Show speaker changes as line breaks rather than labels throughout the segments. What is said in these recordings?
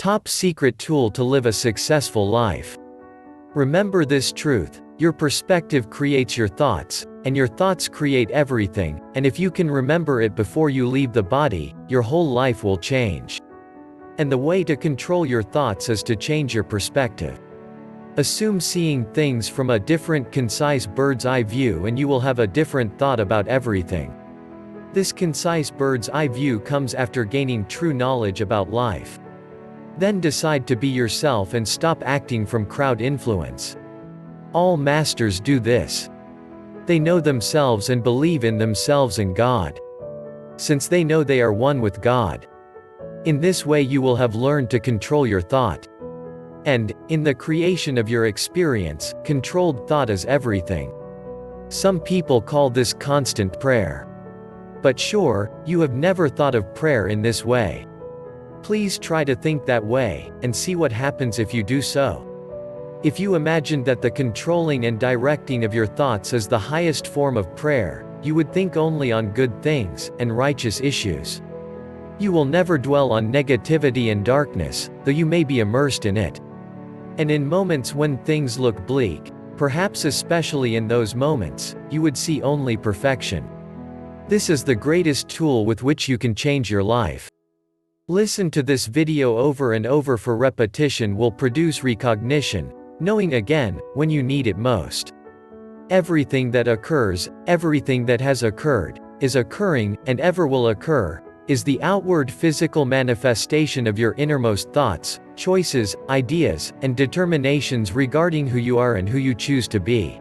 Top secret tool to live a successful life. Remember this truth: your perspective creates your thoughts, and your thoughts create everything, and if you can remember it before you leave the body, your whole life will change. And the way to control your thoughts is to change your perspective. Assume seeing things from a different, concise bird's eye view, and you will have a different thought about everything. This concise bird's eye view comes after gaining true knowledge about life. Then decide to be yourself and stop acting from crowd influence. All masters do this. They know themselves and believe in themselves and God, since they know they are one with God. In this way you will have learned to control your thought. And, in the creation of your experience, controlled thought is everything. Some people call this constant prayer. But sure, you have never thought of prayer in this way. Please try to think that way, and see what happens if you do so. If you imagined that the controlling and directing of your thoughts is the highest form of prayer, you would think only on good things, and righteous issues. You will never dwell on negativity and darkness, though you may be immersed in it. And in moments when things look bleak, perhaps especially in those moments, you would see only perfection. This is the greatest tool with which you can change your life. Listen to this video over and over, for repetition will produce recognition, knowing again, when you need it most. Everything that occurs, everything that has occurred, is occurring, and ever will occur, is the outward physical manifestation of your innermost thoughts, choices, ideas, and determinations regarding who you are and who you choose to be.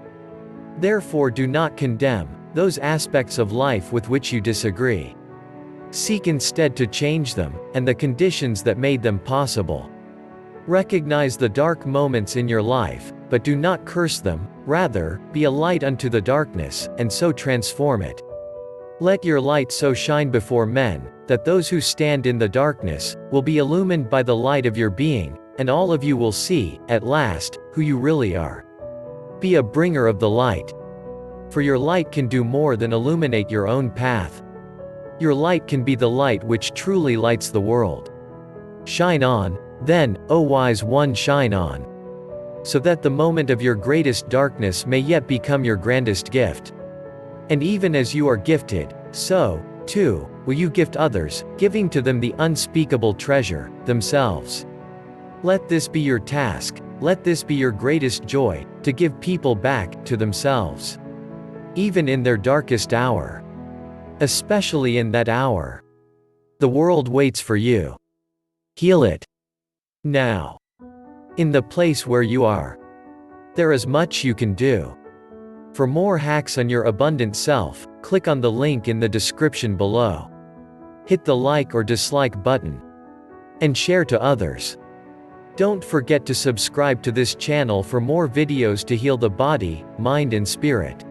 Therefore do not condemn those aspects of life with which you disagree. Seek instead to change them, and the conditions that made them possible. Recognize the dark moments in your life, but do not curse them, rather, be a light unto the darkness, and so transform it. Let your light so shine before men, that those who stand in the darkness, will be illumined by the light of your being, and all of you will see, at last, who you really are. Be a bringer of the light. For your light can do more than illuminate your own path. Your light can be the light which truly lights the world. Shine on, then, O wise one, shine on, so that the moment of your greatest darkness may yet become your grandest gift. And even as you are gifted, so, too, will you gift others, giving to them the unspeakable treasure, themselves. Let this be your task, let this be your greatest joy, to give people back to themselves. Even in their darkest hour. Especially in that hour. The world waits for you. Heal it. Now. In the place where you are. There is much you can do. For more hacks on your abundant self, click on the link in the description below. Hit the like or dislike button. And share to others. Don't forget to subscribe to this channel for more videos to heal the body, mind and spirit.